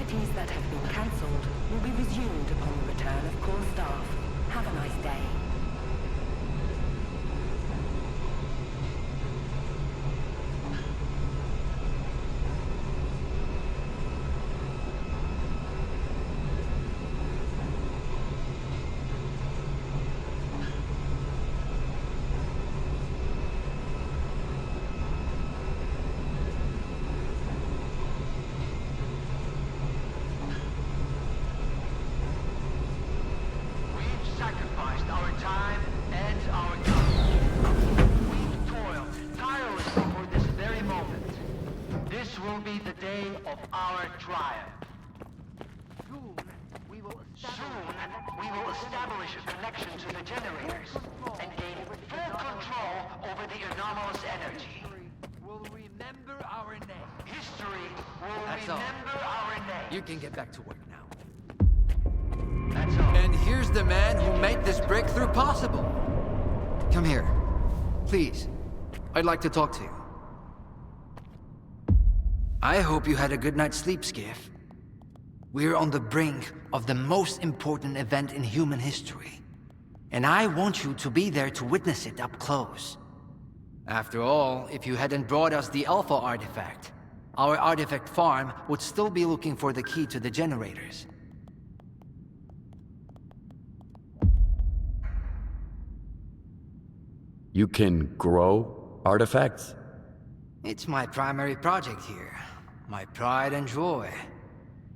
Activities that have been cancelled will be resumed upon the return of core staff. Have a nice day. You can get back to work now. That's all. And here's the man who made this breakthrough possible. Come here. Please. I'd like to talk to you. I hope you had a good night's sleep, Skiff. We're on the brink of the most important event in human history. And I want you to be there to witness it up close. After all, if you hadn't brought us the Alpha artifact, our artifact farm would still be looking for the key to the generators. You can grow artifacts? It's my primary project here. My pride and joy.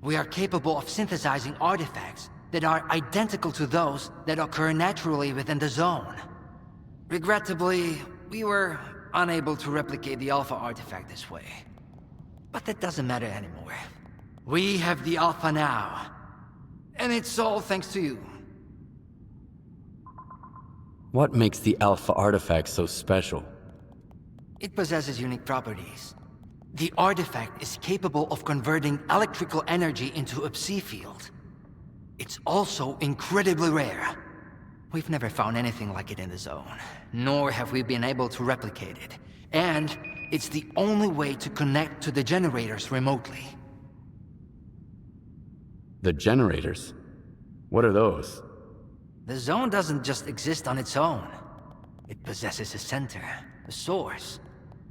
We are capable of synthesizing artifacts that are identical to those that occur naturally within the zone. Regrettably, we were unable to replicate the Alpha artifact this way. But that doesn't matter anymore. We have the Alpha now. And it's all thanks to you. What makes the Alpha artifact so special? It possesses unique properties. The artifact is capable of converting electrical energy into a psi field. It's also incredibly rare. We've never found anything like it in the zone, nor have we been able to replicate it. And it's the only way to connect to the generators remotely. The generators? What are those? The zone doesn't just exist on its own. It possesses a center, a source.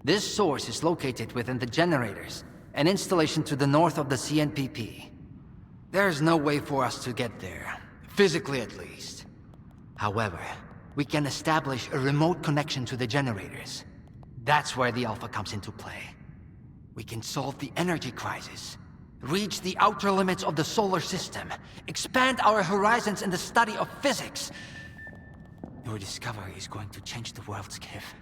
This source is located within the generators, an installation to the north of the CNPP. There's no way for us to get there, physically at least. However, we can establish a remote connection to the generators. That's where the Alpha comes into play. We can solve the energy crisis, reach the outer limits of the solar system, expand our horizons in the study of physics. Your discovery is going to change the world, Skiff.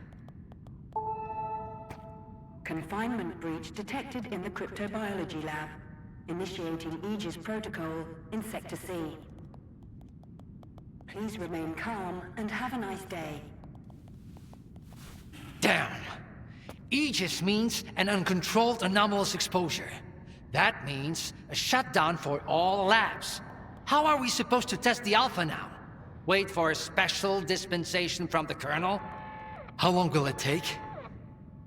Confinement breach detected in the cryptobiology lab. Initiating Aegis protocol in Sector C. Please remain calm and have a nice day. Damn! Aegis means an uncontrolled anomalous exposure. That means a shutdown for all labs. How are we supposed to test the Alpha now? Wait for a special dispensation from the Colonel? How long will it take?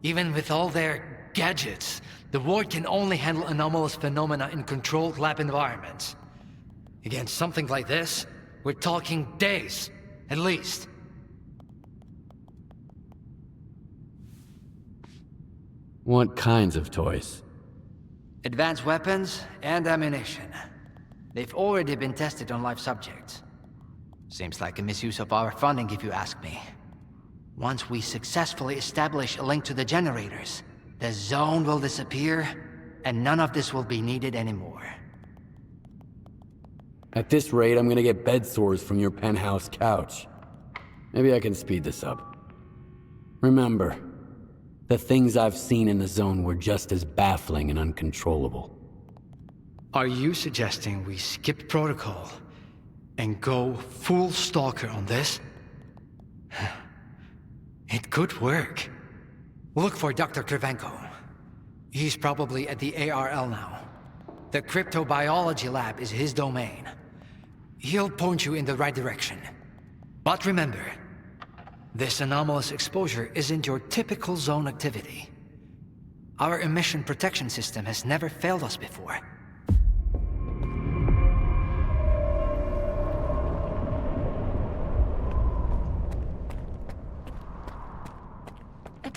Even with all their gadgets, the Ward can only handle anomalous phenomena in controlled lab environments. Against something like this, we're talking days, at least. What kinds of toys? Advanced weapons and ammunition. They've already been tested on live subjects. Seems like a misuse of our funding if you ask me. Once we successfully establish a link to the generators, the zone will disappear, and none of this will be needed anymore. At this rate, I'm gonna get bed sores from your penthouse couch. Maybe I can speed this up. Remember, the things I've seen in the zone were just as baffling and uncontrollable. Are you suggesting we skip protocol and go full Stalker on this? It could work. Look for Dr. Krivenko. He's probably at the ARL now. The cryptobiology lab is his domain. He'll point you in the right direction. But remember, this anomalous exposure isn't your typical zone activity. Our emission protection system has never failed us before.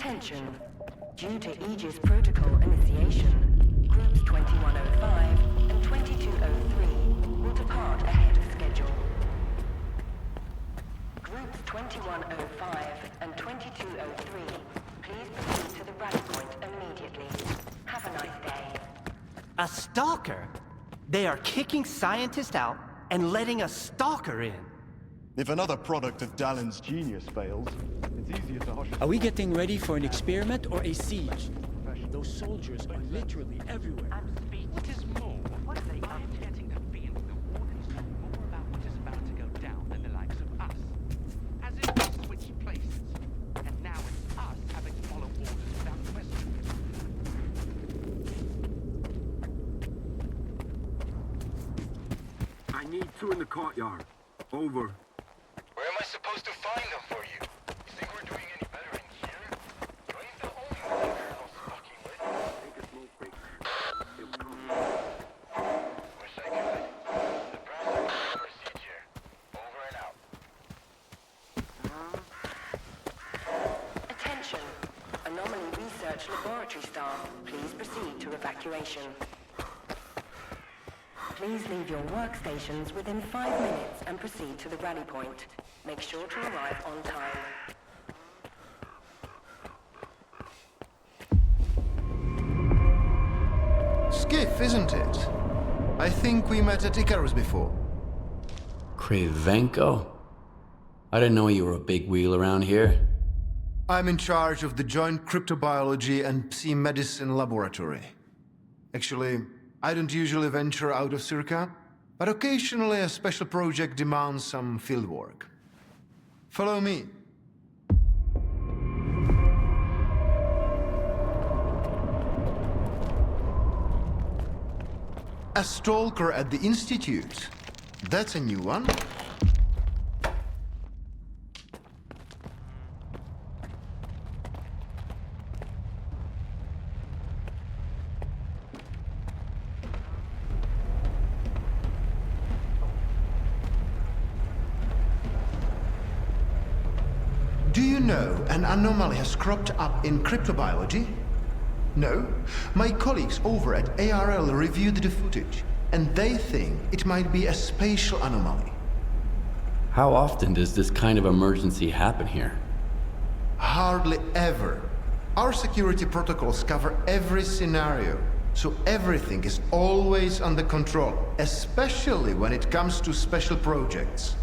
Attention. Due to Aegis protocol initiation, groups 2105 and 2203 will depart ahead of schedule. Groups 2105 and 2203, please proceed to the rally point immediately. Have a nice day. A stalker? They are kicking scientists out and letting a stalker in. If another product of Dallin's genius fails, it's easier to hush. Are we getting ready for an experiment or a siege? Those soldiers are literally everywhere. What is more, what are they up to? Getting convenient, the wardens know more about what is about to go down than the likes of us. As if we switched places. And now it's us having to follow orders without question. I need two in the courtyard. Over. Where am I supposed to find them for you? You think we're doing any better in here? You ain't the only one Colonel's fucking with. Take a smoke break. They'll come. Wish I could. The brass proceed here. Over and out. Attention. Anomaly Research Laboratory staff, please proceed to evacuation. Please leave your workstations within 5 minutes and proceed to the rally point. Make sure to arrive on time. Skiff, isn't it? I think we met at Icarus before. Cravenko? I didn't know you were a big wheel around here. I'm in charge of the Joint Cryptobiology and Psi Medicine Laboratory. Actually, I don't usually venture out of Sircaa, but occasionally a special project demands some fieldwork. Follow me. A stalker at the Institute. That's a new one. Do you know an anomaly has cropped up in cryptobiology? No? My colleagues over at ARL reviewed the footage, and they think it might be a spatial anomaly. How often does this kind of emergency happen here? Hardly ever. Our security protocols cover every scenario, so everything is always under control, especially when it comes to special projects.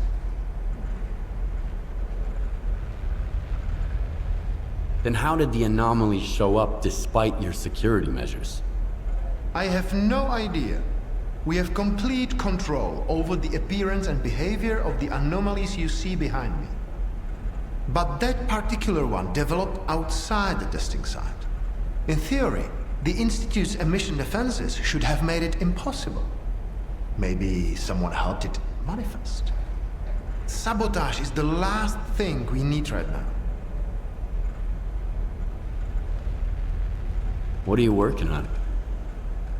Then how did the anomaly show up despite your security measures? I have no idea. We have complete control over the appearance and behavior of the anomalies you see behind me. But that particular one developed outside the testing site. In theory, the Institute's emission defenses should have made it impossible. Maybe someone helped it manifest. Sabotage is the last thing we need right now. What are you working on?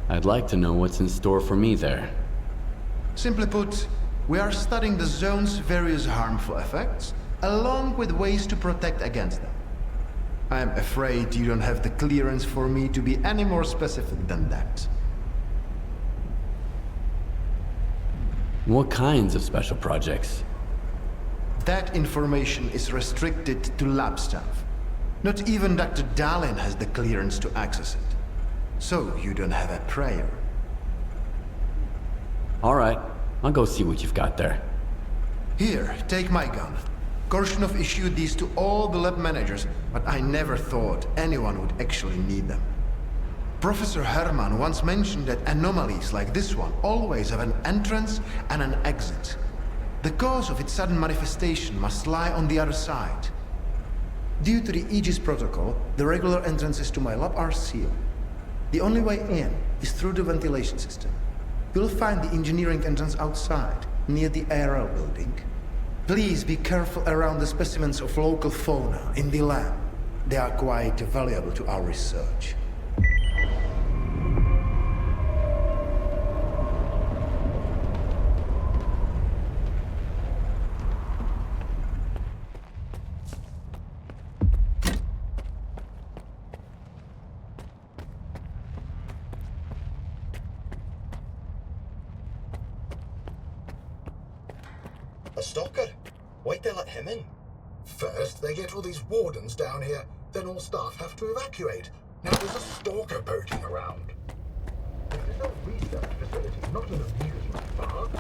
I'd like to know what's in store for me there. Simply put, we are studying the zone's various harmful effects, along with ways to protect against them. I am afraid you don't have the clearance for me to be any more specific than that. What kinds of special projects? That information is restricted to lab staff. Not even Dr. Dallin has the clearance to access it. So you don't have a prayer. All right, I'll go see what you've got there. Here, take my gun. Korshunov issued these to all the lab managers, but I never thought anyone would actually need them. Professor Herman once mentioned that anomalies like this one always have an entrance and an exit. The cause of its sudden manifestation must lie on the other side. Due to the Aegis protocol, the regular entrances to my lab are sealed. The only way in is through the ventilation system. You'll find the engineering entrance outside, near the ARL building. Please be careful around the specimens of local fauna in the lab. They are quite valuable to our research. A stalker? Why'd they let him in? First, they get all these wardens down here, then all staff have to evacuate. Now there's a stalker boating around. This is a research facility, not an amusement park.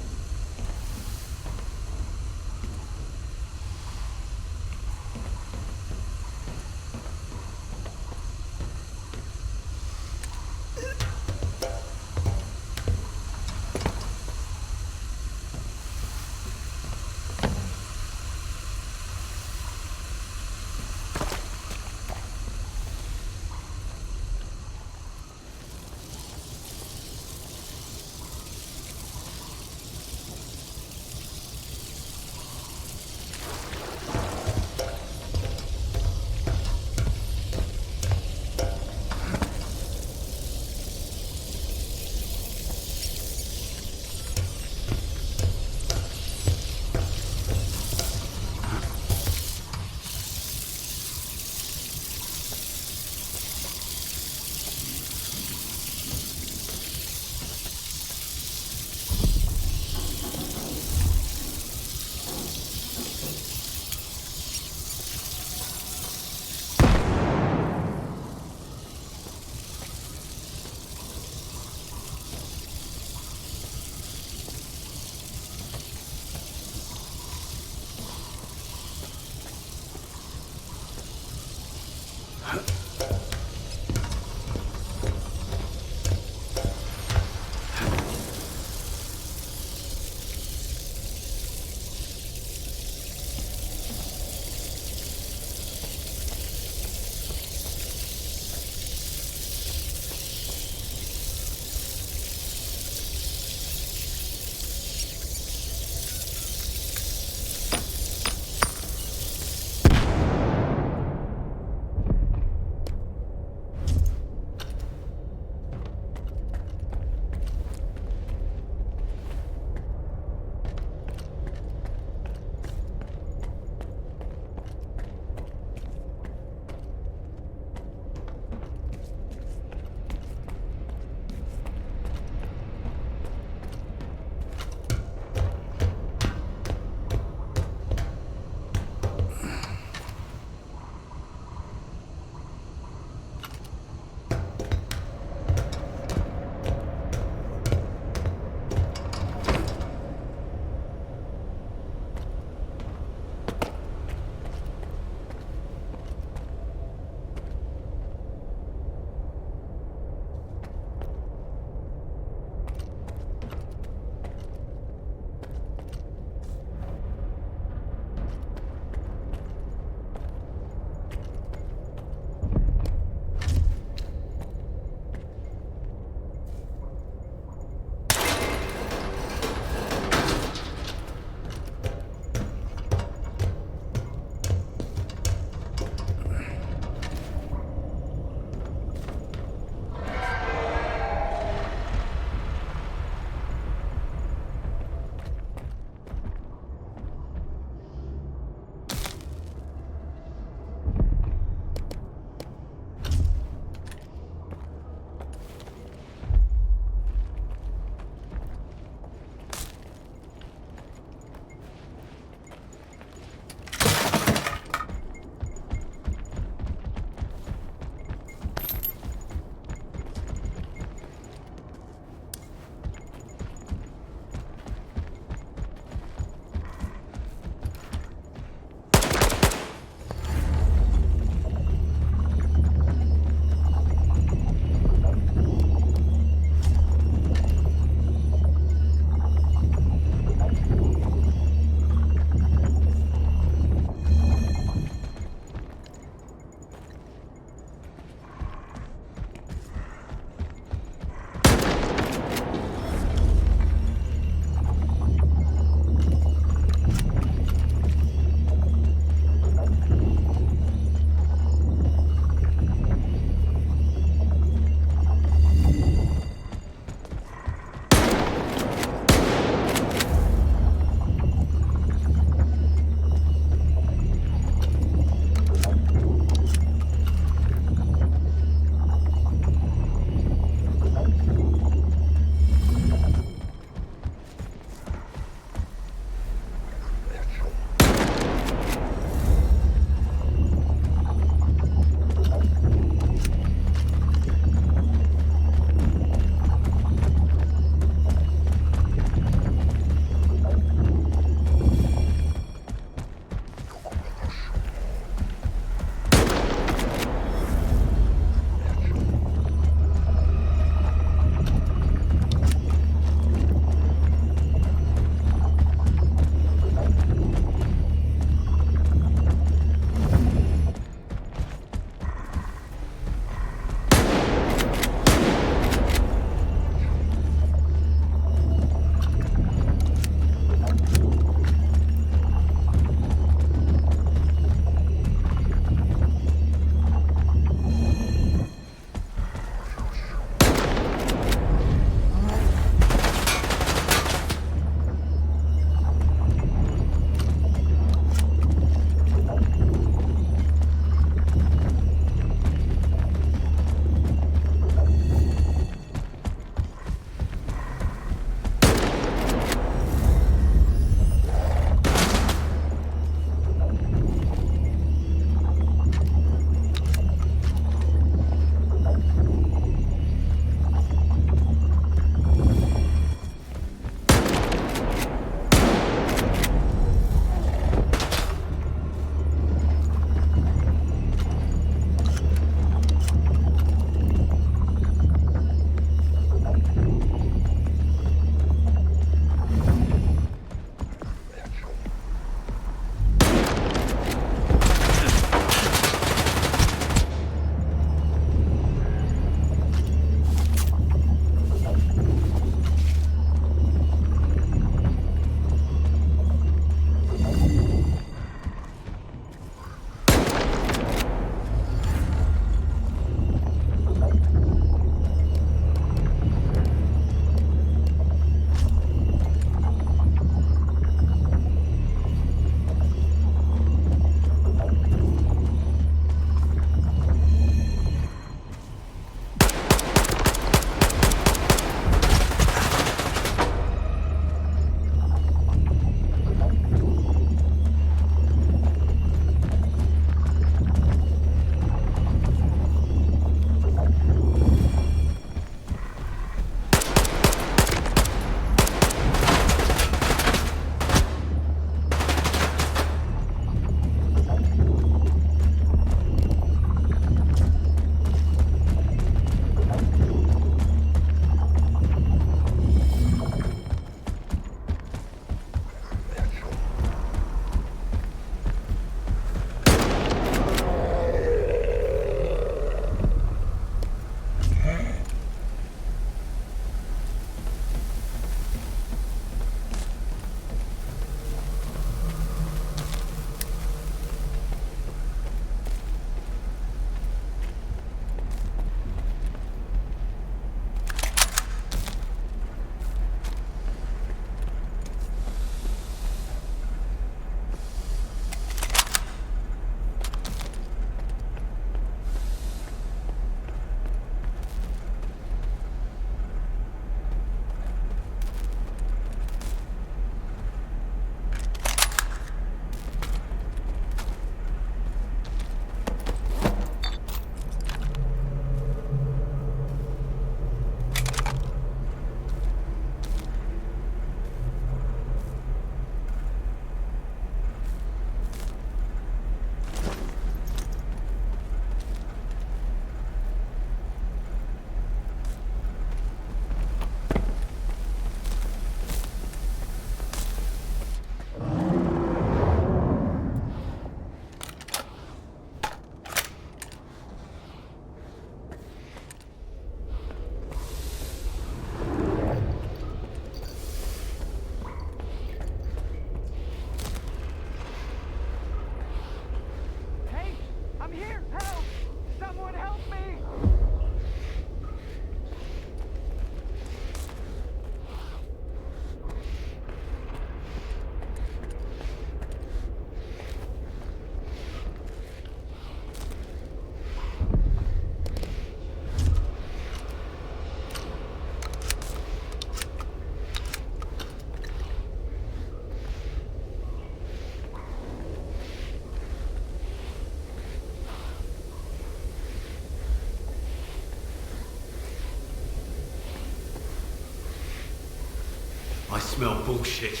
smell bullshit.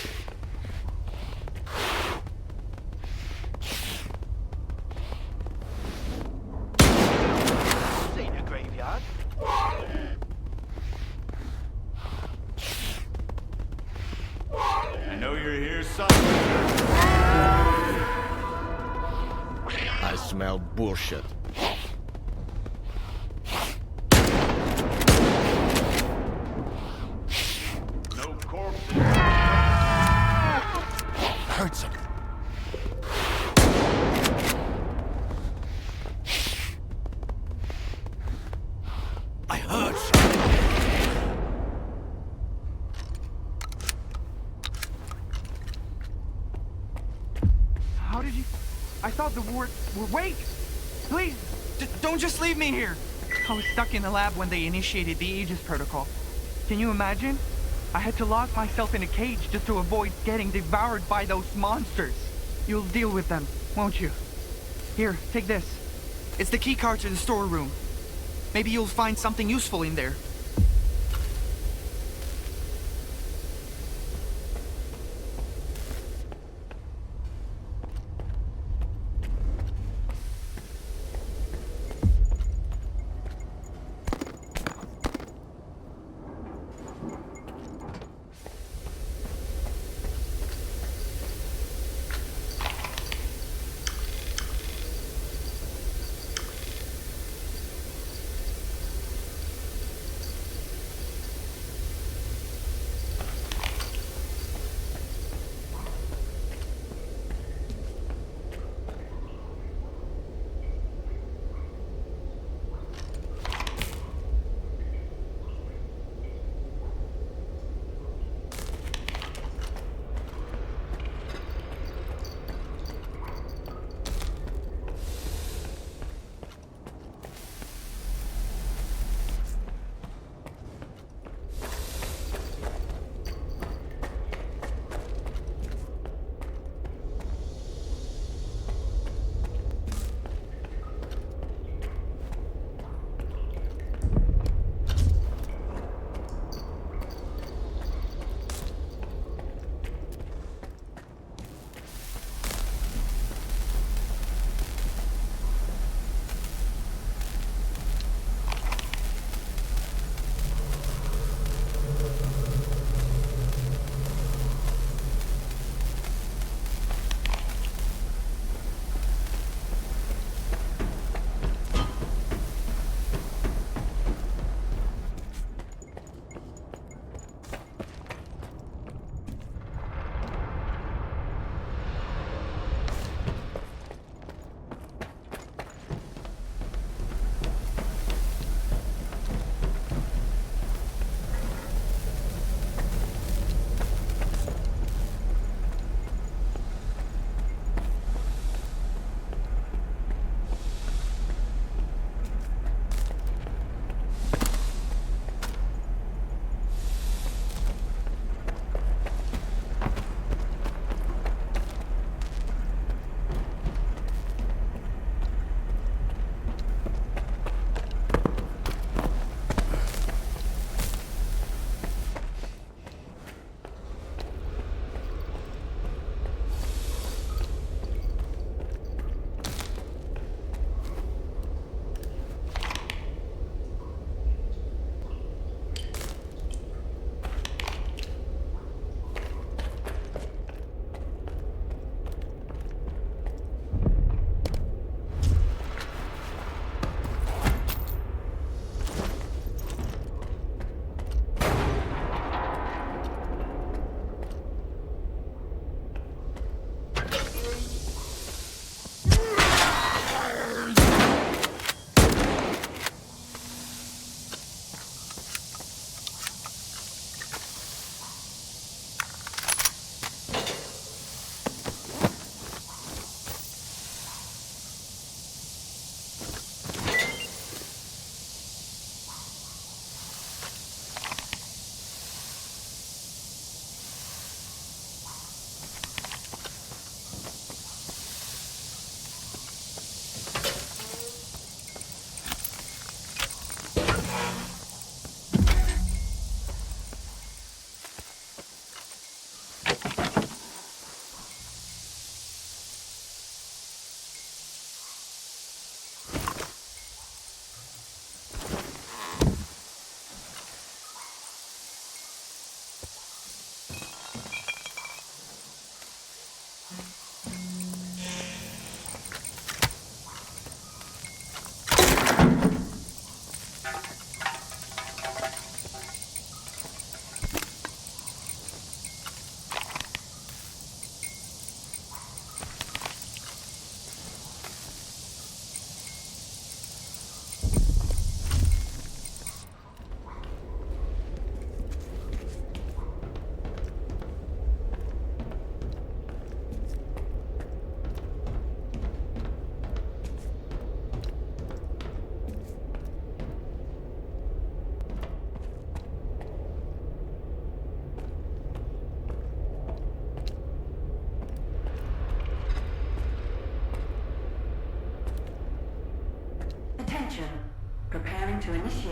This ain't a graveyard. I know you're here somewhere. I smell bullshit. No corpses. Hurts him. I heard something. How did you... I thought the war... Wait! Please! Don't just leave me here! I was stuck in the lab when they initiated the Aegis protocol. Can you imagine? I had to lock myself in a cage just to avoid getting devoured by those monsters. You'll deal with them, won't you? Here, take this. It's the key card to the storeroom. Maybe you'll find something useful in there.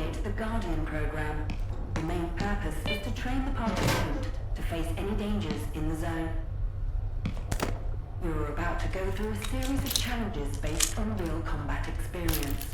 initiate the Guardian program. The main purpose is to train the participant to face any dangers in the zone. You're about to go through a series of challenges based on real combat experience.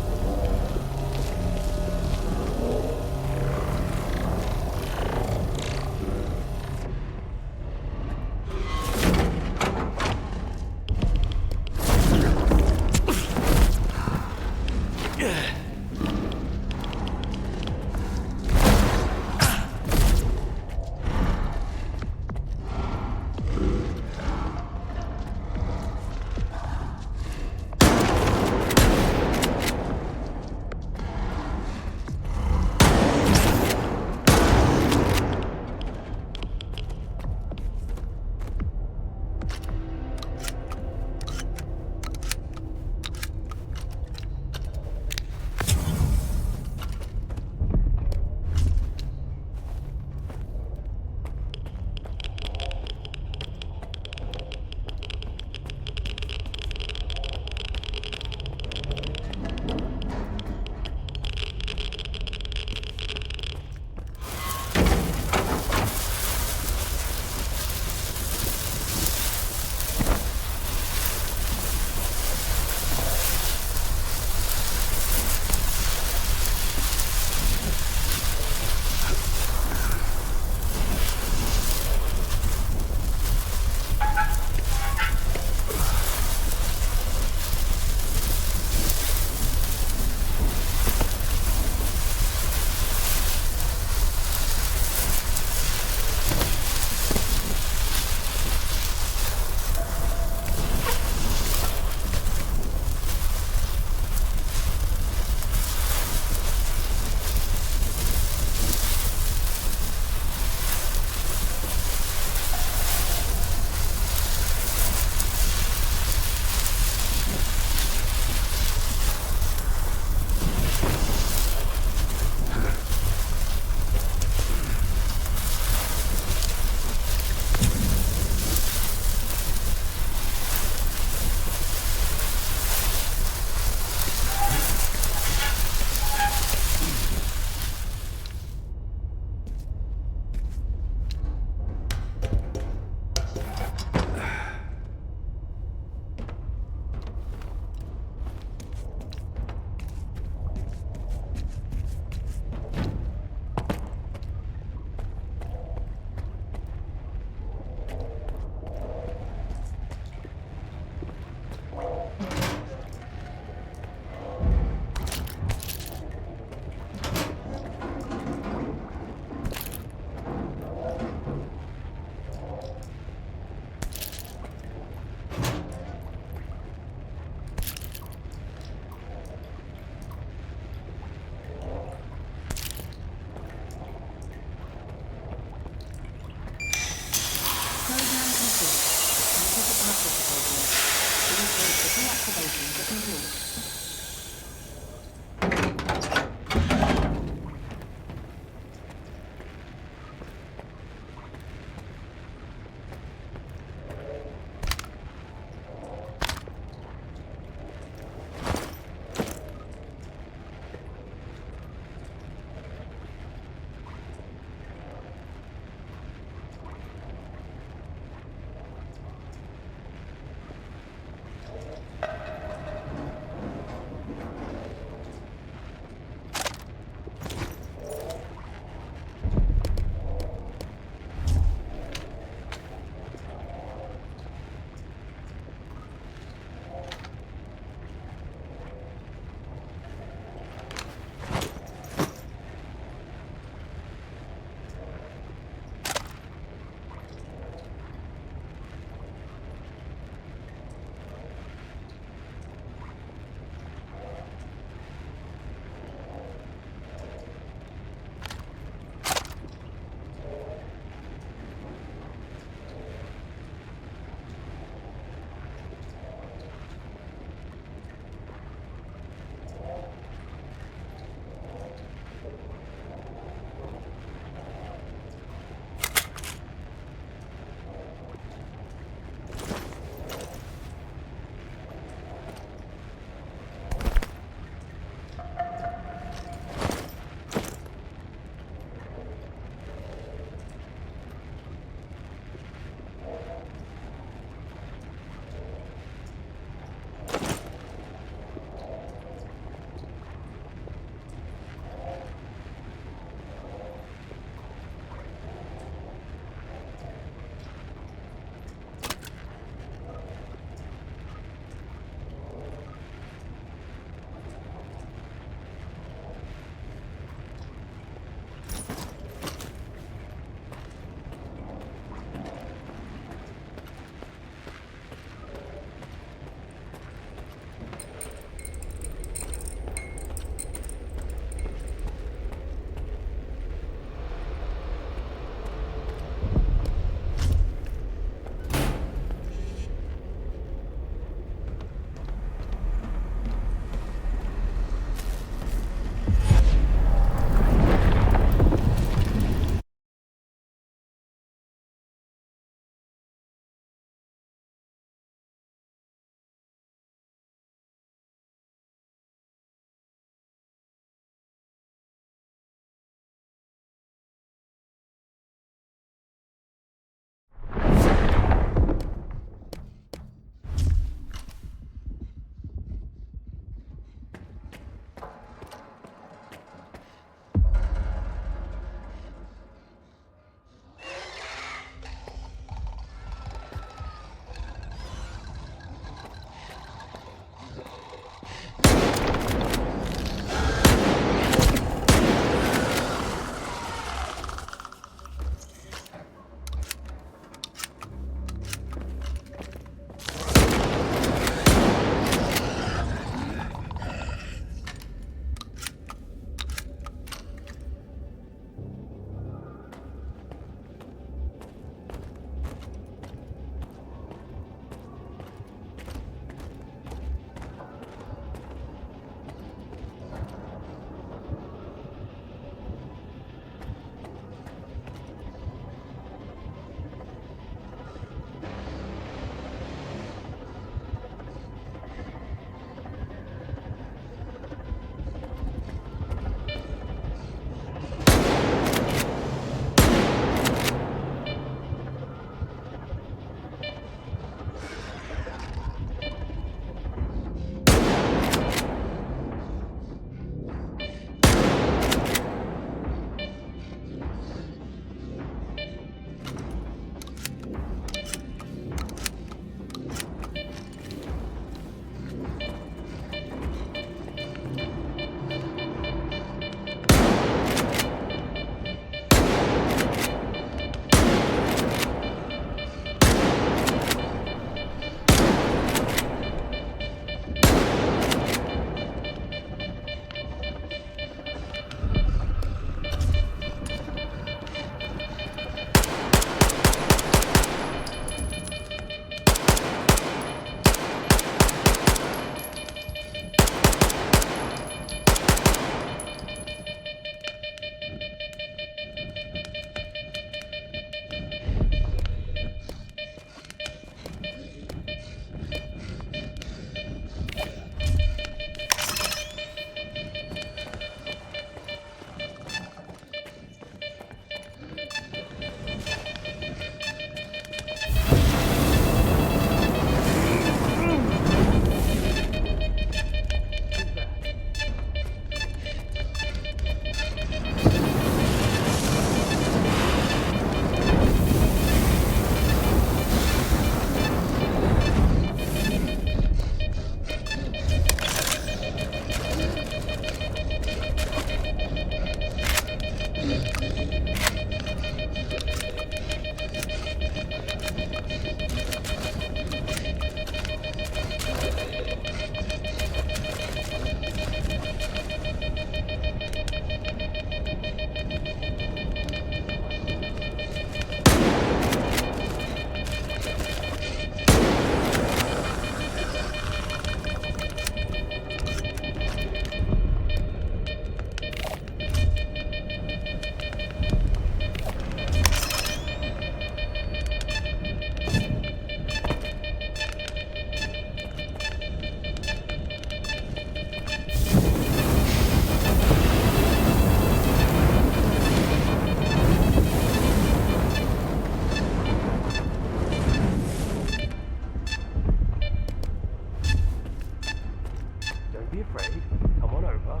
Don't be afraid. Come on over.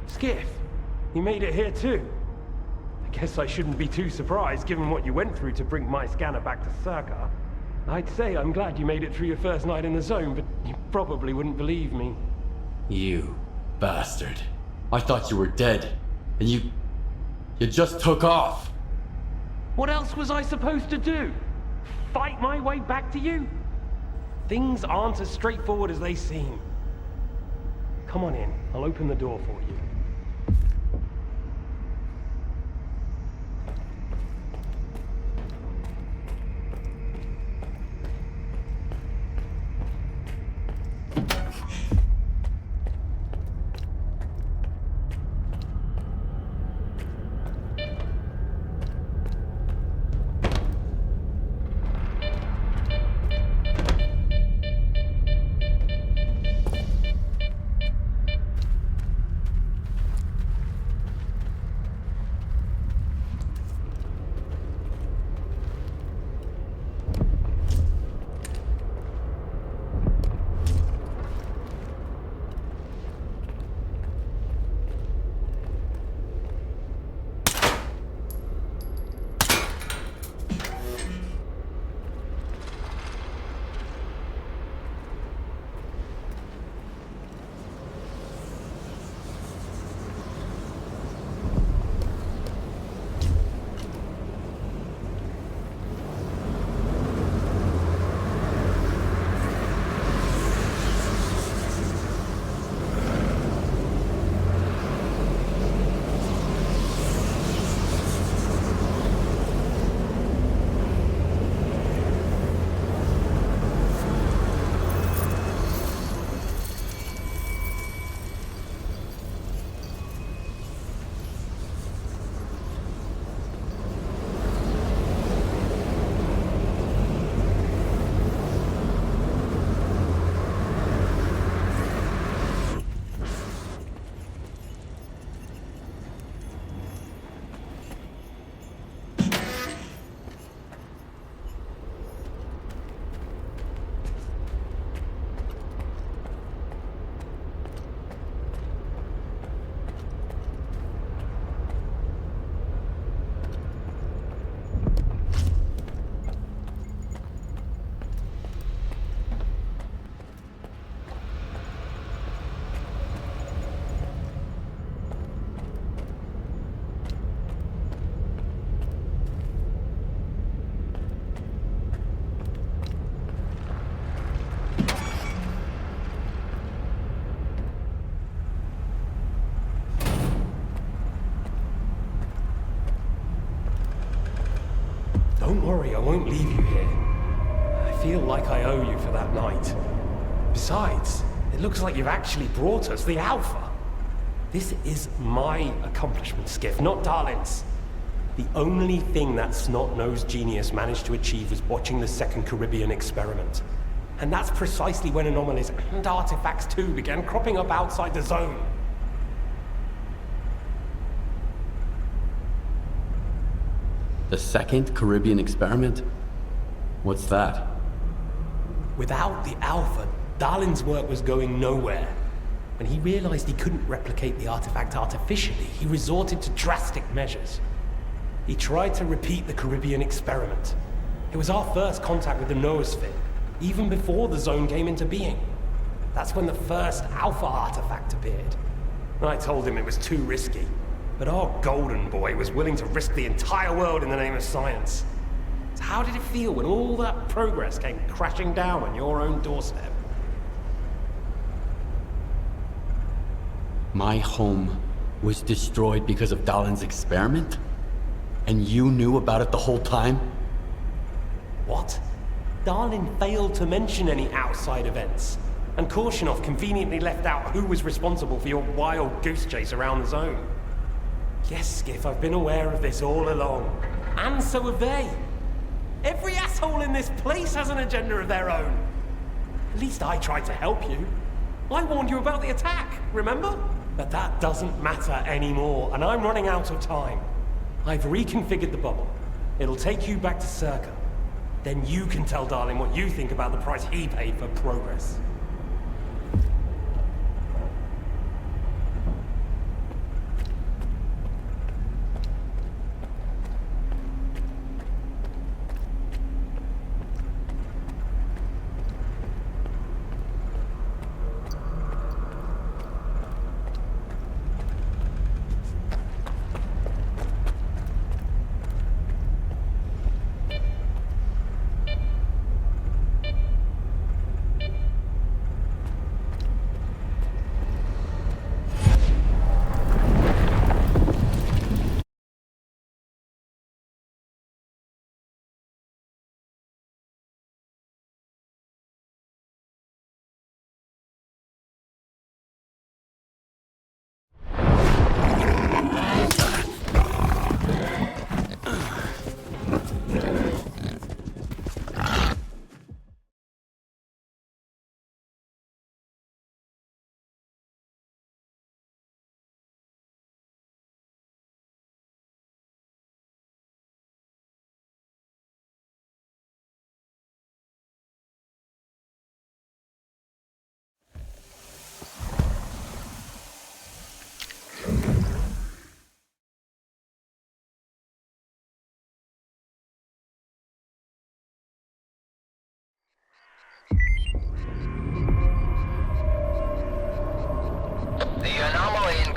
Skiff, you made it here too. I guess I shouldn't be too surprised given what you went through to bring my scanner back to Sircaa. I'd say I'm glad you made it through your first night in the zone, but you probably wouldn't believe me. You bastard. I thought you were dead, and you just took off. What else was I supposed to do? Fight my way back to you? Things aren't as straightforward as they seem. Come on in, I'll open the door for you. Don't worry, I won't leave you here. I feel like I owe you for that night. Besides, it looks like you've actually brought us the Alpha. This is my accomplishment, Skiff, not Darlin's. The only thing that snot-nosed genius managed to achieve was watching the second Caribbean experiment. And that's precisely when anomalies and artifacts too began cropping up outside the zone. The second Caribbean experiment? What's that? Without the Alpha, Darlin's work was going nowhere. When he realized he couldn't replicate the artifact artificially, he resorted to drastic measures. He tried to repeat the Caribbean experiment. It was our first contact with the noosphere, even before the zone came into being. That's when the first Alpha artifact appeared. I told him it was too risky, but our golden boy was willing to risk the entire world in the name of science. So how How did it feel when all that progress came crashing down on your own doorstep? My home was destroyed because of Dalin's experiment? And you knew about it the whole time? What? Darlin failed to mention any outside events, and Korshunov conveniently left out who was responsible for your wild goose chase around the zone. Yes, Skiff, I've been aware of this all along. And so have they. Every asshole in this place has an agenda of their own. At least I tried to help you. I warned you about the attack, remember? But that doesn't matter anymore, and I'm running out of time. I've reconfigured the bubble. It'll take you back to Sircaa. Then you can tell Darlin what you think about the price he paid for progress.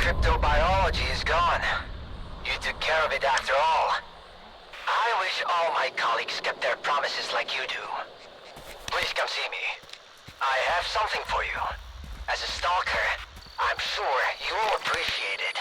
Cryptobiology is gone. You took care of it after all. I wish all my colleagues kept their promises like you do. Please come see me. I have something for you. As a stalker, I'm sure you will appreciate it.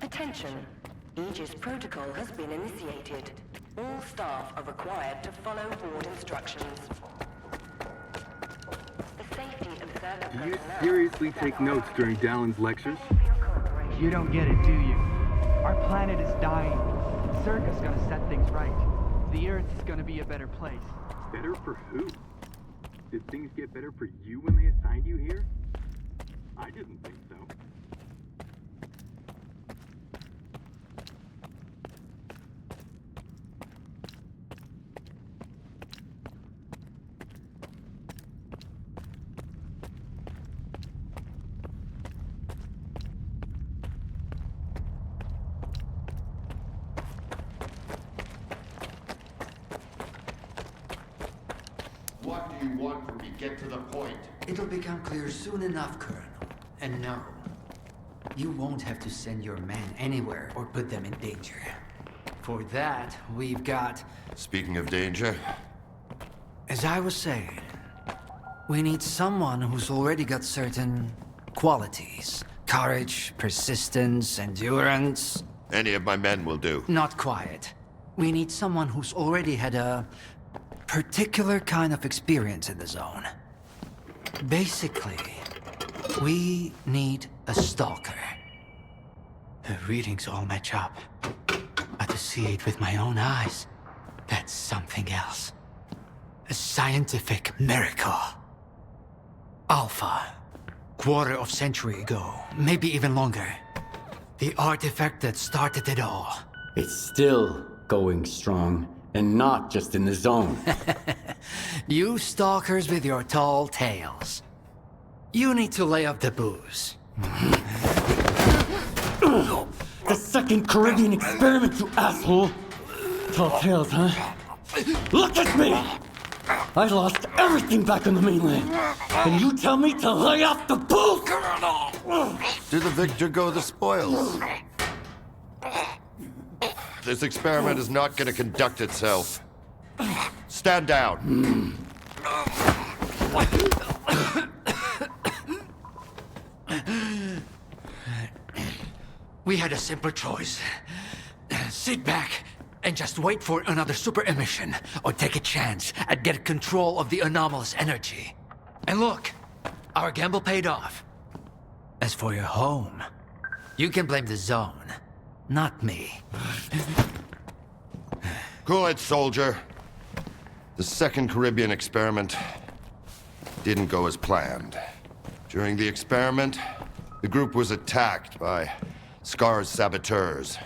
Attention. Aegis protocol has been initiated. All staff are required to follow board instructions. The safety of service Do you seriously take notes during Dalin's lectures? You don't get it, do you? Our planet is dying. Sircaa's gonna set things right. The Earth's gonna be a better place. Better for who? Did things get better for you when they assigned you here? I didn't think so. What do you you want from me. Get to the point. It'll become clear soon enough, Colonel. And no, you won't have to send your men anywhere or put them in danger. For that, we've got... Speaking of danger... As I was saying, we need someone who's already got certain qualities. Courage, persistence, endurance. Any of my men will do. Not quite. We need someone who's already had a particular kind of experience in the zone. Basically, we need a stalker. The readings all match up. But to see it with my own eyes, that's something else. A scientific miracle. Alpha. Quarter of century ago, maybe even longer. The artifact that started it all. It's still going strong, and not just in the zone. You stalkers with your tall tales. You need to lay off the booze. The second Caribbean experiment, you asshole! Tall tales, huh? Look at me! I lost everything back on the mainland. And you tell me to lay off the booze? To the victor go the spoils. This experiment is not going to conduct itself. Stand down. We had a simple choice. Sit back and just wait for another super emission, or take a chance at getting control of the anomalous energy. And look, our gamble paid off. As for your home, you can blame the zone, not me. Cool it, soldier. The second Caribbean experiment didn't go as planned. During the experiment, the group was attacked by S.T.A.L.K.E.R's saboteurs.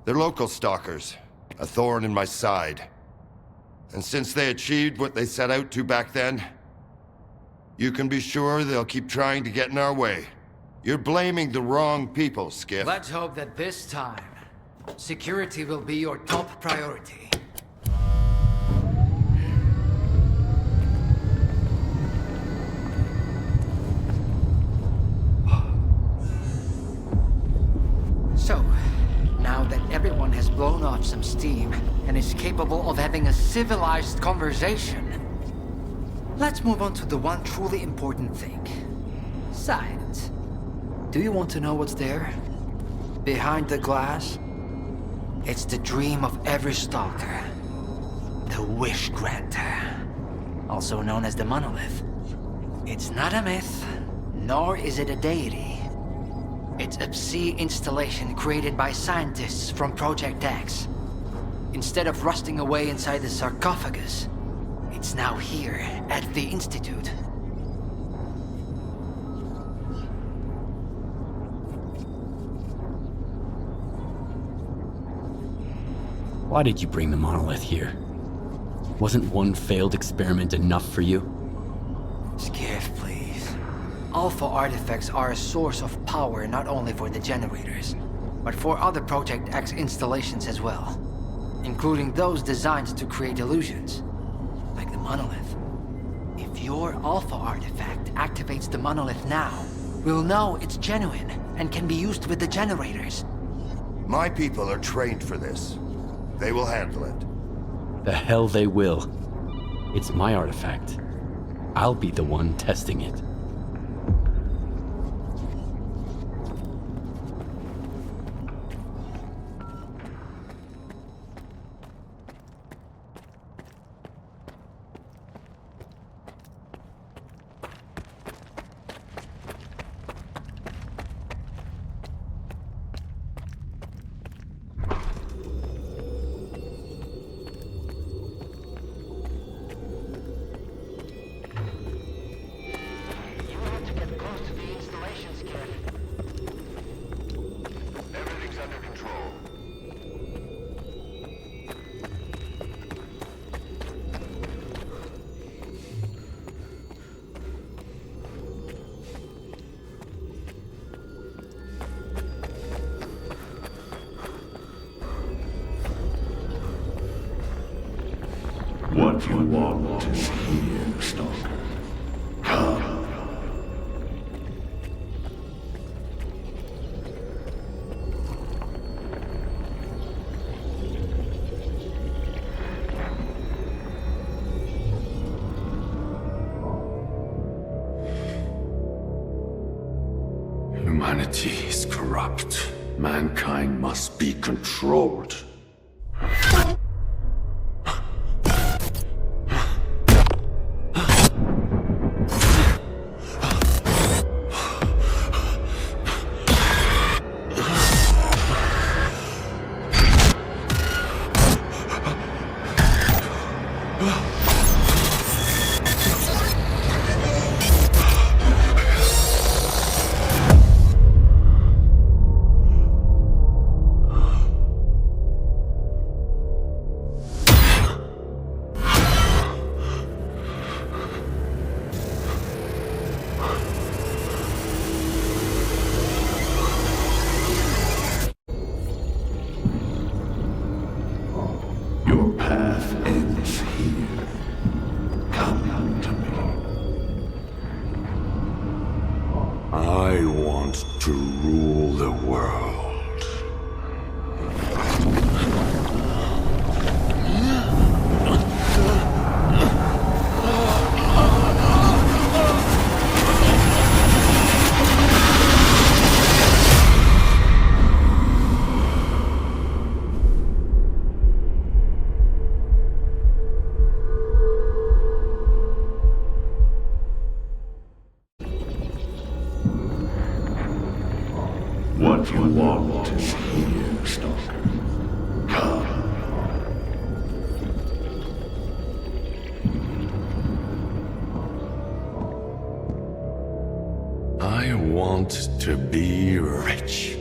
They're local stalkers, a thorn in my side. And since they achieved what they set out to back then, you can be sure they'll keep trying to get in our way. You're blaming the wrong people, Skiff. Let's hope that this time, security will be your top priority. So, now that everyone has blown off some steam and is capable of having a civilized conversation, let's move on to the one truly important thing. Science. Do you want to know what's there? Behind the glass? It's the dream of every stalker. The wish granter. Also known as the monolith. It's not a myth, nor is it a deity. It's a sea installation created by scientists from Project X. Instead of rusting away inside the sarcophagus, it's now here at the Institute. Why did you bring the monolith here? Wasn't one failed experiment enough for you? Skiff, please. Alpha artifacts are a source of power not only for the generators, but for other Project X installations as well, including those designed to create illusions, like the monolith. If your Alpha artifact activates the monolith now, we'll know it's genuine and can be used with the generators. My people are trained for this. They will handle it. The hell they will. It's my artifact. I'll be the one testing it. What you want is here, Humanity is corrupt. Mankind must be controlled. Your path ends here. Come to me. I want to rule the world. What you want is here, Stalker. Come. I want to be rich.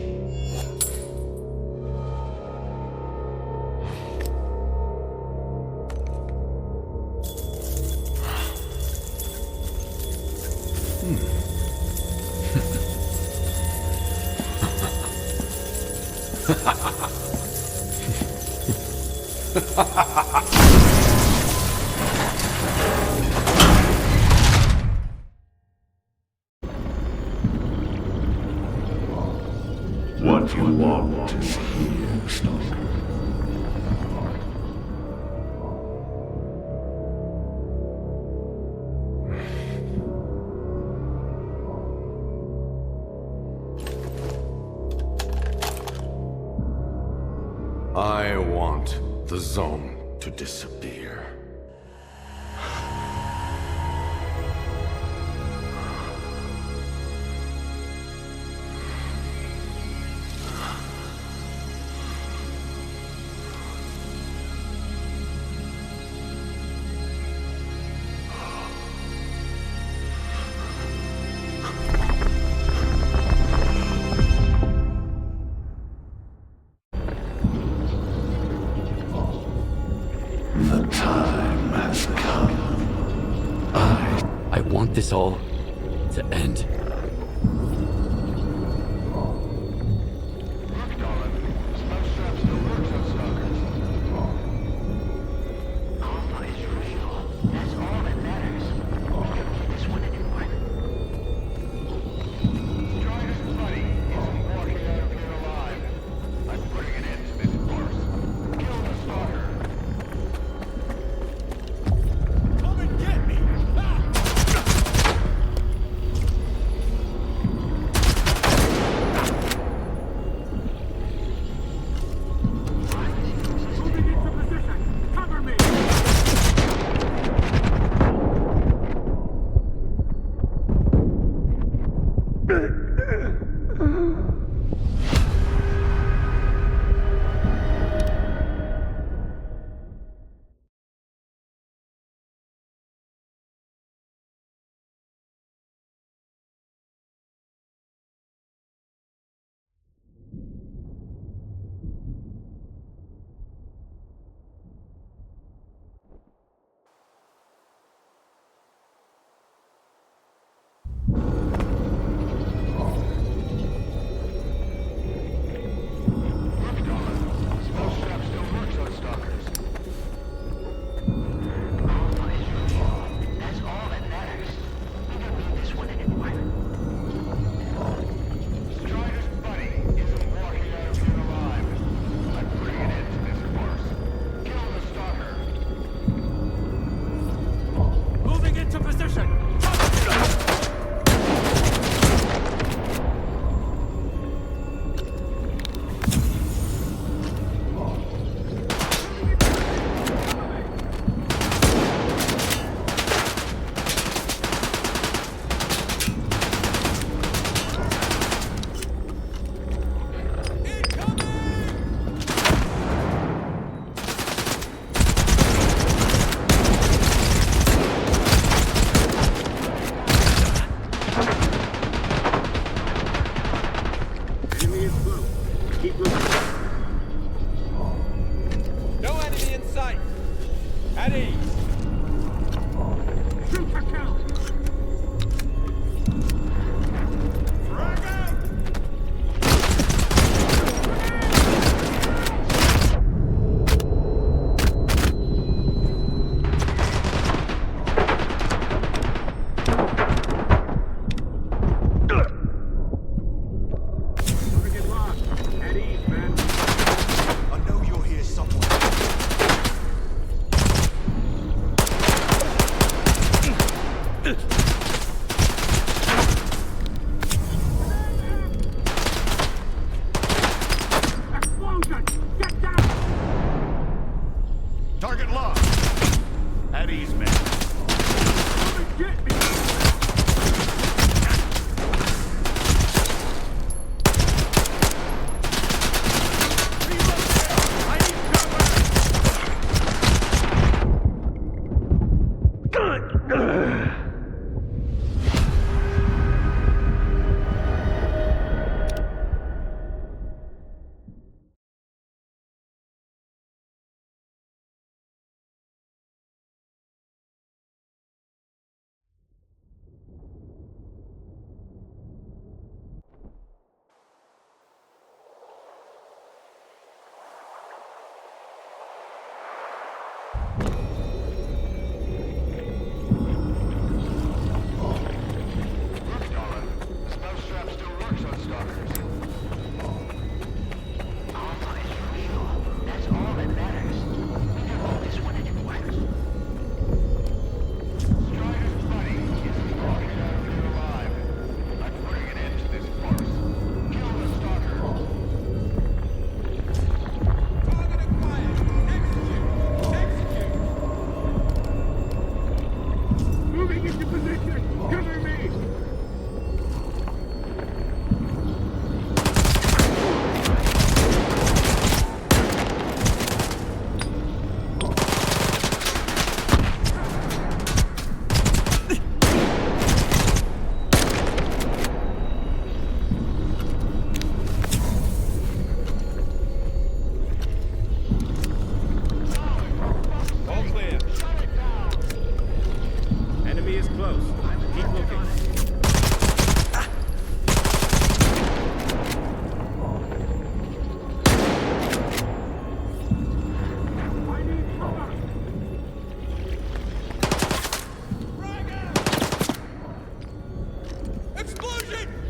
What you want is here, Stalker. I want the zone to disappear. The time has come. I want this all to end.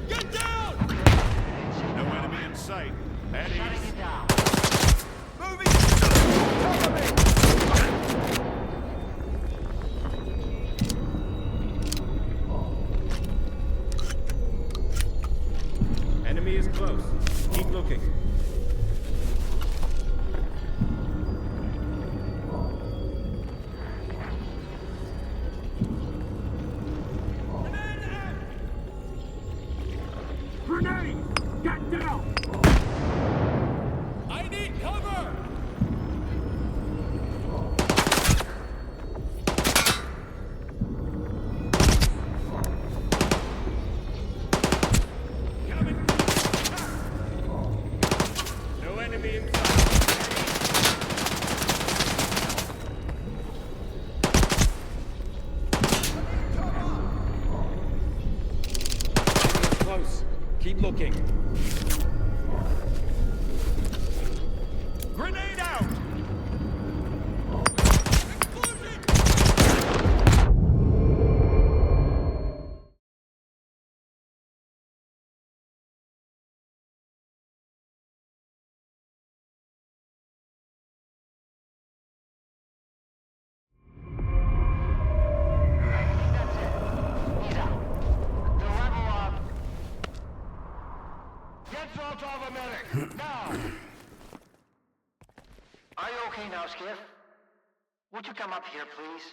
Get down! No enemy in sight. At ease. Moving! Cover me! Enemy is close. Keep looking. Grenade! Get down! I need cover! No enemy in sight. Close. Keep looking. Grenade out! Are you okay now, Skiff? Would you come up here, please?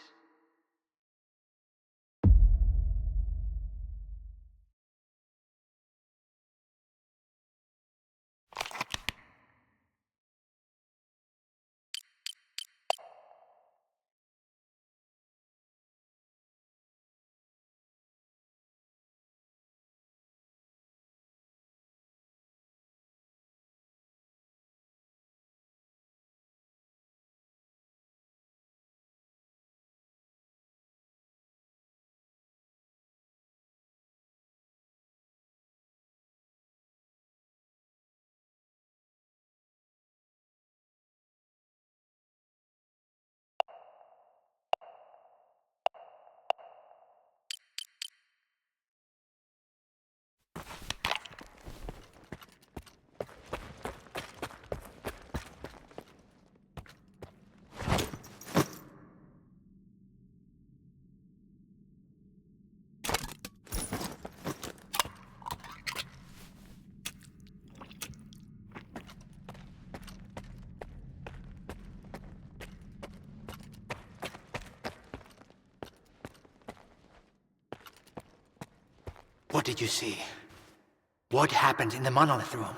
What did you see? What happened in the monolith room?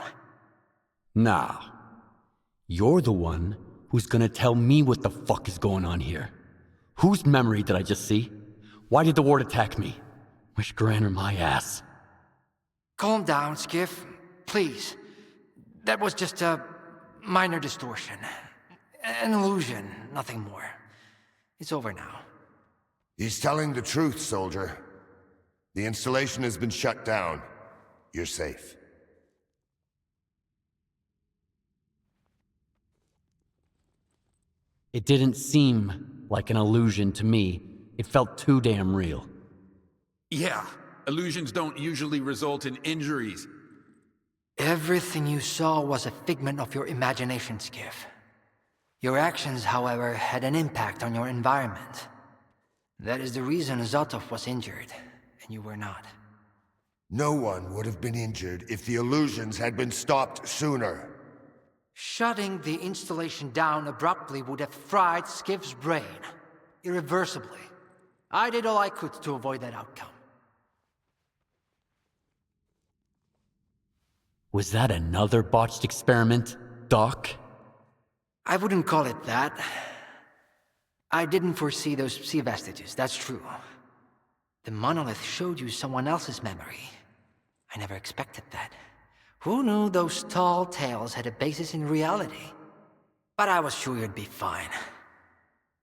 Now, you're the one who's gonna tell me what the fuck is going on here. Whose memory did I just see? Why did the ward attack me? Wish Granner my ass. Calm down, Skiff. Please. That was just a minor distortion. An illusion, nothing more. It's over now. He's telling the truth, soldier. The installation has been shut down. You're safe. It didn't seem like an illusion to me. It felt too damn real. Yeah, illusions don't usually result in injuries. Everything you saw was a figment of your imagination, Skiff. Your actions, however, had an impact on your environment. That is the reason Zotov was injured, and you were not. No one would have been injured if the illusions had been stopped sooner. Shutting the installation down abruptly would have fried Skiff's brain. Irreversibly. I did all I could to avoid that outcome. Was that another botched experiment, Doc? I wouldn't call it that. I didn't foresee those sea vestiges, that's true. The monolith showed you someone else's memory. I never expected that. Who knew those tall tales had a basis in reality? But I was sure you'd be fine.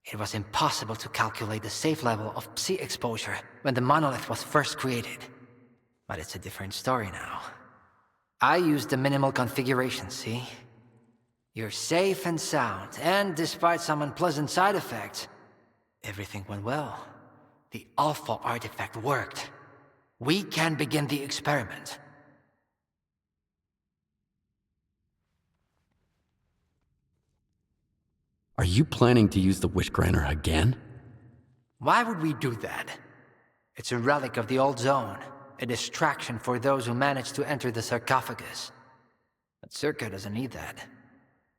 It was impossible to calculate the safe level of psi exposure when the monolith was first created. But it's a different story now. I used the minimal configuration, see? You're safe and sound, and despite some unpleasant side effects, everything went well. The Alpha artifact worked. we can begin the experiment. Are you planning to use the Wish Granter again? Why would we do that? It's a relic of the old zone, a distraction for those who manage to enter the sarcophagus. But Sircaa doesn't need that.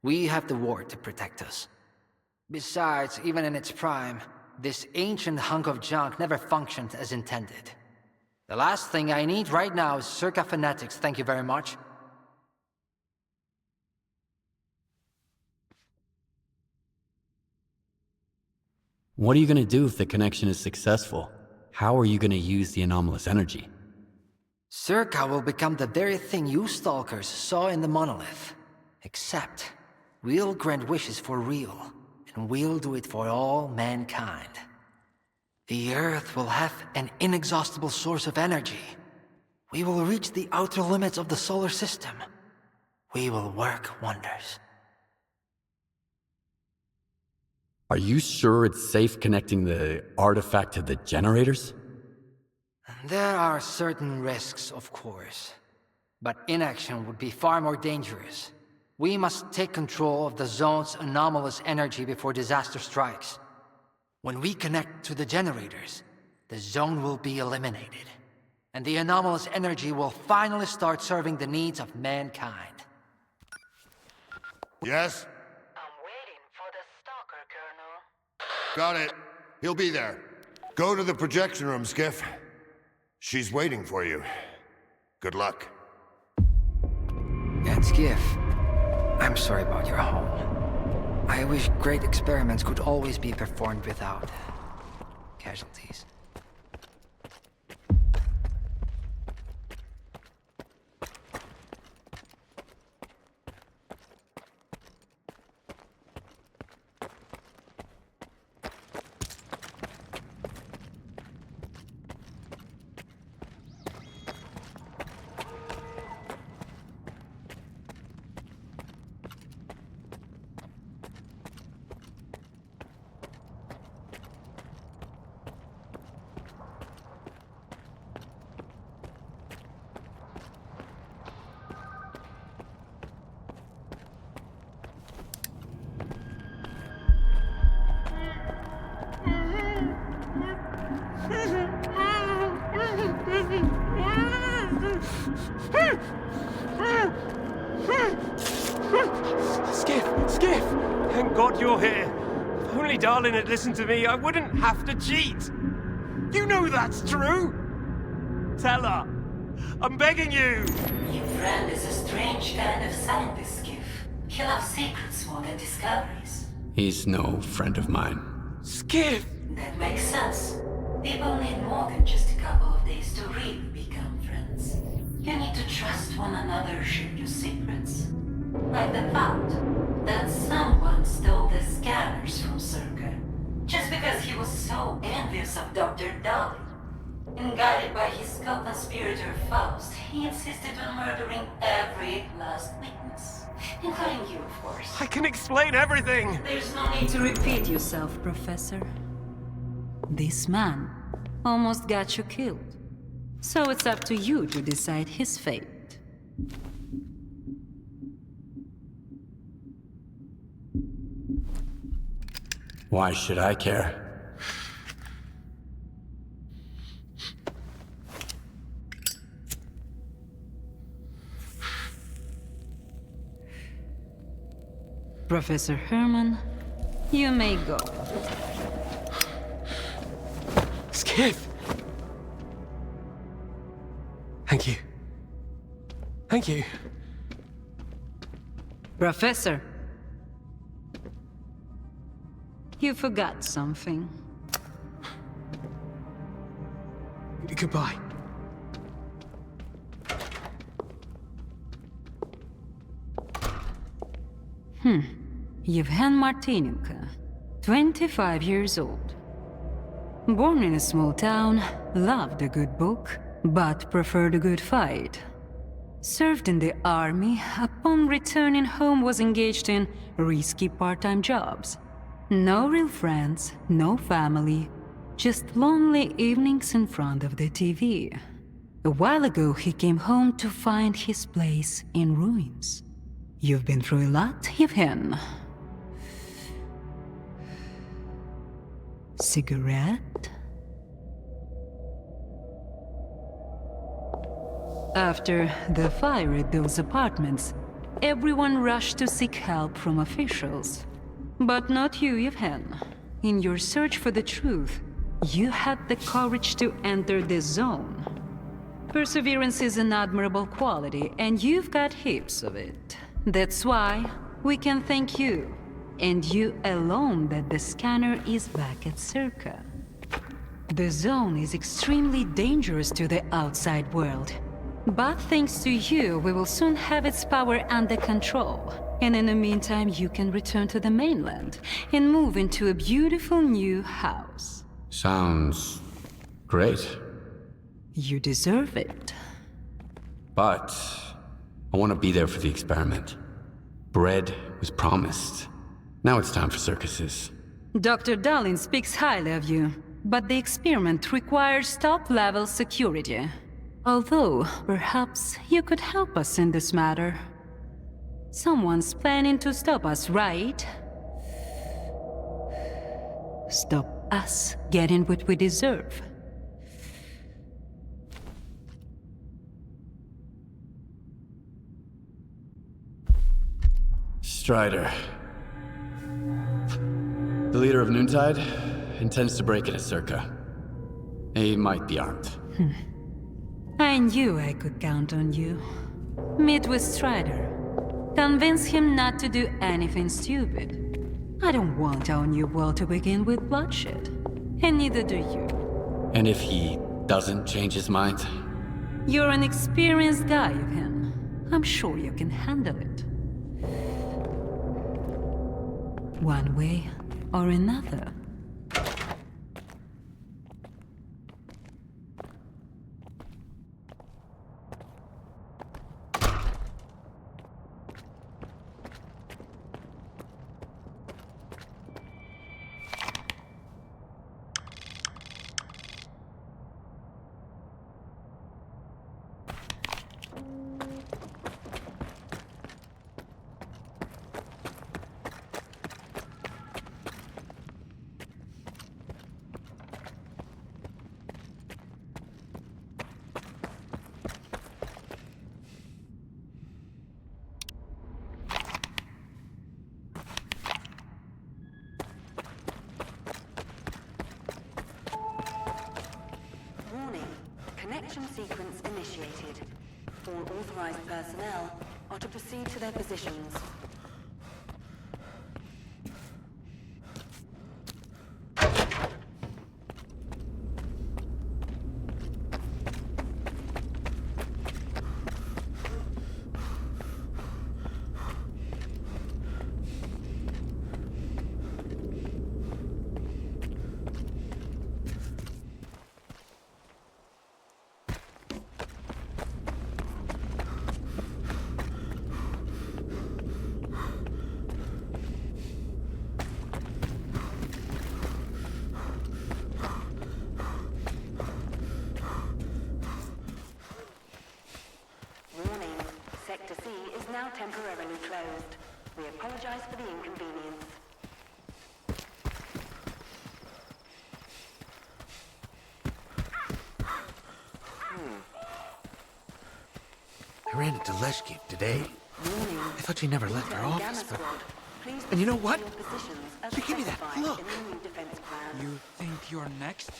We have the war to protect us. Besides, even in its prime, this ancient hunk of junk never functioned as intended. The last thing I need right now is Sircaa fanatics, thank you very much. What are you gonna do if the connection is successful? How are you gonna use the anomalous energy? Sircaa will become the very thing you Stalkers saw in the monolith. Except, we'll grant wishes for real, and we'll do it for all mankind. The Earth will have an inexhaustible source of energy. We will reach the outer limits of the solar system. We will work wonders. Are you sure it's safe connecting the artifact to the generators? There are certain risks, of course. But inaction would be far more dangerous. We must take control of the zone's anomalous energy before disaster strikes. When we connect to the generators, the zone will be eliminated. And the anomalous energy will finally start serving the needs of mankind. Yes? I'm waiting for the Stalker, Colonel. Got it. He'll be there. Go to the projection room, Skiff. She's waiting for you. Good luck. And Skiff, I'm sorry about your home. I wish great experiments could always be performed without casualties. Skiff! Thank God you're here. If only Darlin had listened to me, I wouldn't have to cheat. You know that's true. Tell her. I'm begging you. Your friend is a strange kind of scientist, Skiff. He loves secrets more than discoveries. He's no friend of mine. Skiff! That makes sense. People need more than just a couple of days to really become friends. You need to trust one another, share your secrets. Like the fact that someone stole the scanners from Sircaa just because he was so envious of Dr. Dolly. And guided by his co-conspirator Faust, he insisted on murdering every last witness. Including you, of course. I can explain everything! There's no need to repeat yourself, Professor. This man almost got you killed. So it's up to you to decide his fate. Why should I care? Professor Herman, you may go. Skiff! Thank you. Thank you. Professor. You forgot something. Goodbye. Yevhen Martinenko, 25 years old. Born in a small town, loved a good book, but preferred a good fight. Served in the army, upon returning home was engaged in risky part-time jobs. No real friends, no family, just lonely evenings in front of the TV. A while ago, he came home to find his place in ruins. You've been through a lot, Yevhen. Cigarette? After the fire at Bill's apartments, everyone rushed to seek help from officials. But not you, Yevhen. In your search for the truth, you had the courage to enter this zone. Perseverance is an admirable quality, and you've got heaps of it. That's why we can thank you, and you alone, that the scanner is back at Sircaa. The zone is extremely dangerous to the outside world. But thanks to you, we will soon have its power under control. And in the meantime, you can return to the mainland and move into a beautiful new house. Sounds great. You deserve it. But I want to be there for the experiment. Bread was promised. Now it's time for circuses. Dr. Darling speaks highly of you, but the experiment requires top-level security. Although, perhaps you could help us in this matter. Someone's planning to stop us, right? Stop us getting what we deserve. Strider. The leader of Noontide intends to break into Sircaa. He might be armed. I knew I could count on you. Meet with Strider. Convince him not to do anything stupid. I don't want our new world to begin with bloodshed. And neither do you. And if he doesn't change his mind? You're an experienced guy of him. I'm sure you can handle it. One way or another. Connection sequence initiated. All authorized personnel are to proceed to their positions. Sector C is now temporarily closed. We apologize for the inconvenience. I ran into Leshki today. I thought she never left her office, but... And you know what? She gave me that look. You think you're next?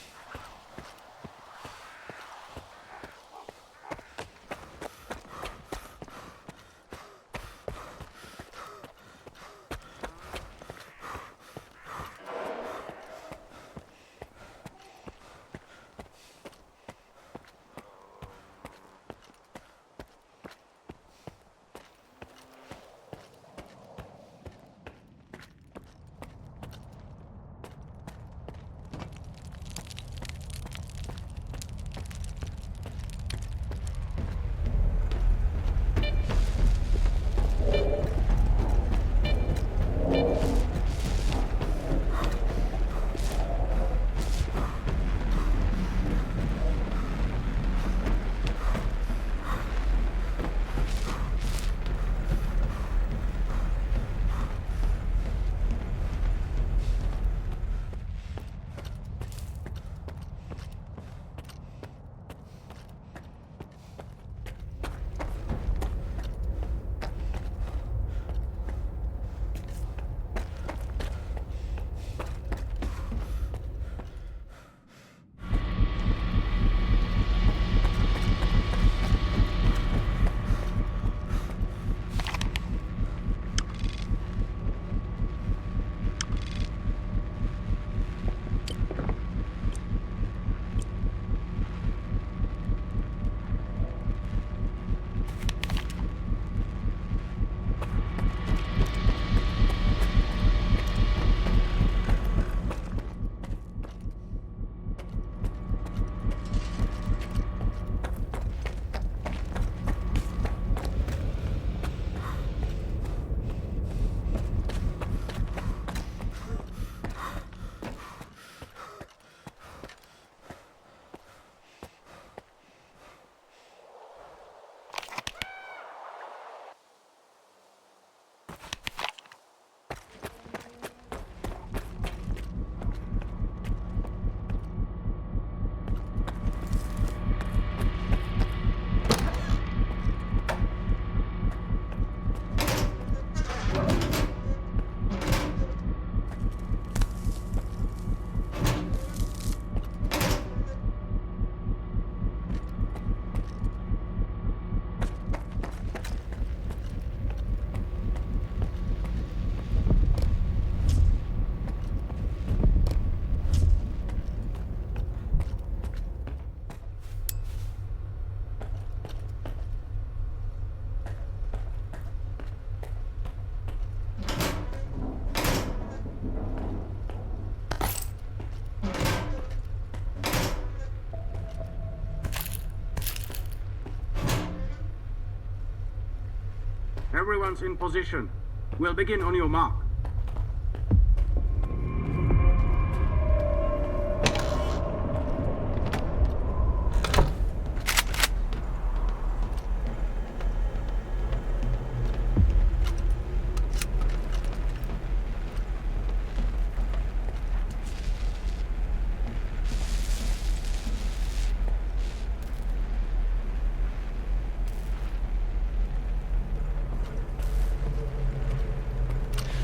Everyone's in position. We'll begin on your mark.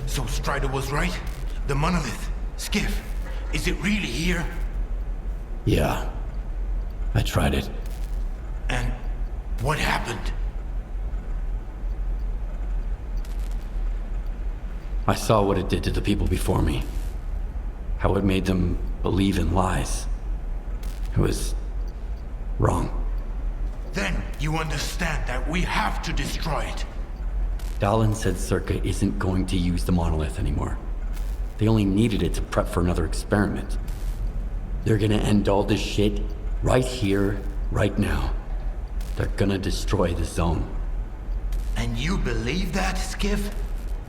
So Strider was right? The monolith, Skiff, is it really here? Yeah. I tried it. And what happened? I saw what it did to the people before me. How it made them believe in lies. It was wrong. Then you understand that we have to destroy it. Dallin said Sircaa isn't going to use the monolith anymore. They only needed it to prep for another experiment. They're gonna end all this shit right here, right now. They're gonna destroy the zone. And you believe that, Skiff?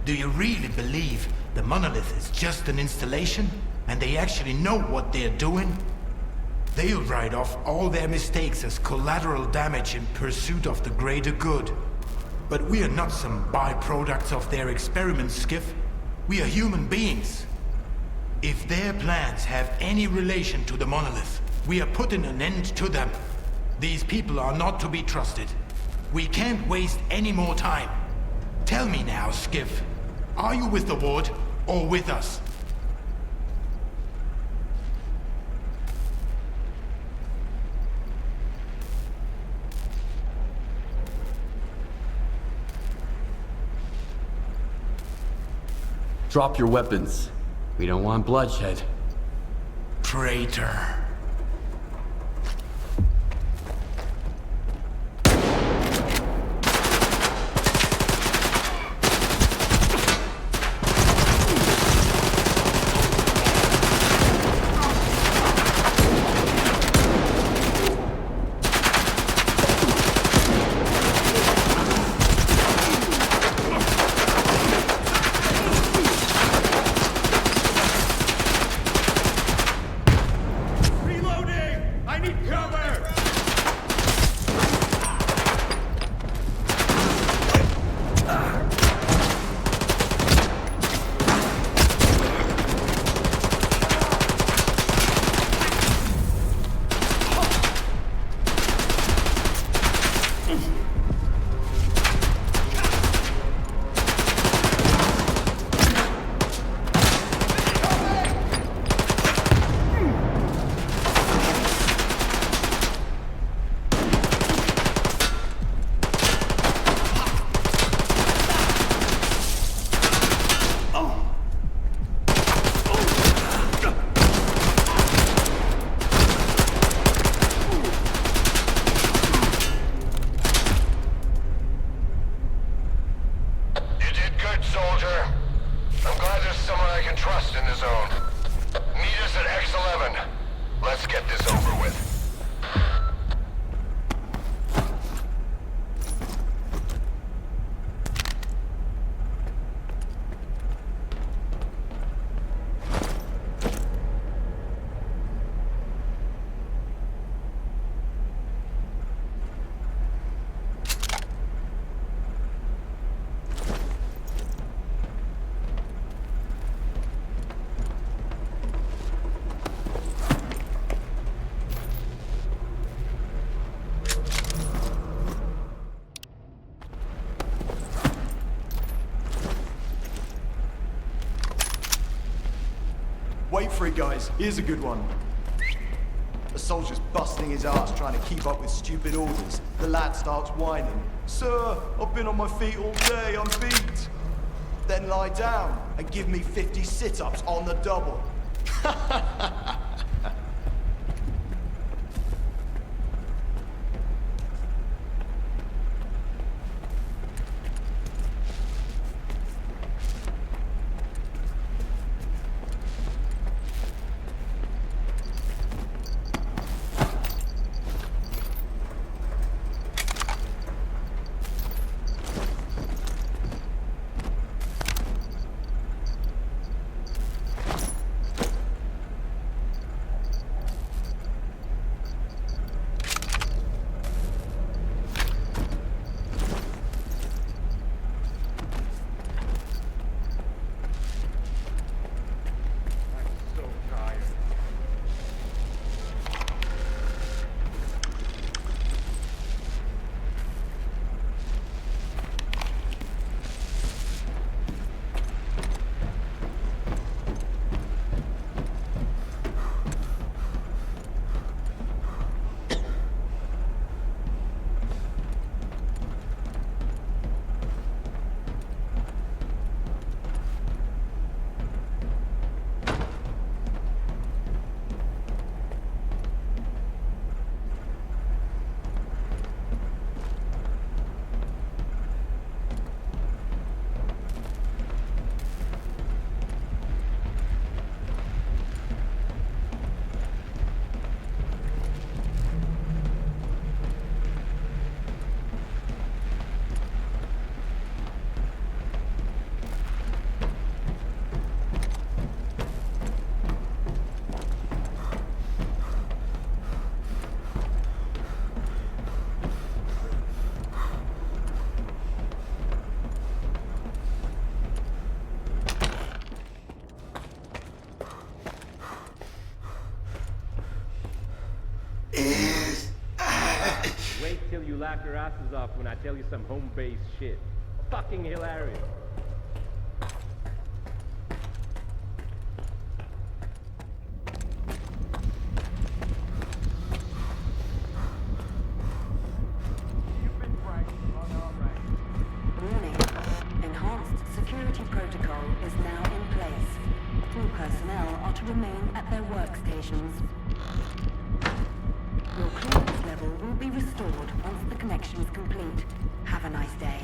Do you really believe the monolith is just an installation and they actually know what they're doing? They'll write off all their mistakes as collateral damage in pursuit of the greater good. But we are not some byproducts of their experiments, Skiff. We are human beings. If their plans have any relation to the monolith, we are putting an end to them. These people are not to be trusted. We can't waste any more time. Tell me now, Skiff. Are you with the Ward or with us? Drop your weapons. We don't want bloodshed. Traitor. Wait for it, guys. Here's a good one. A soldier's busting his ass trying to keep up with stupid orders. The lad starts whining. Sir, I've been on my feet all day, I'm beat. Then lie down and give me 50 sit-ups on the double. laugh your asses off when I tell you some home-based shit. Fucking hilarious. Warning. Enhanced security protocol is now in place. All personnel are to remain at their workstations. Your clearance level will be restored once the connection is complete. Have a nice day.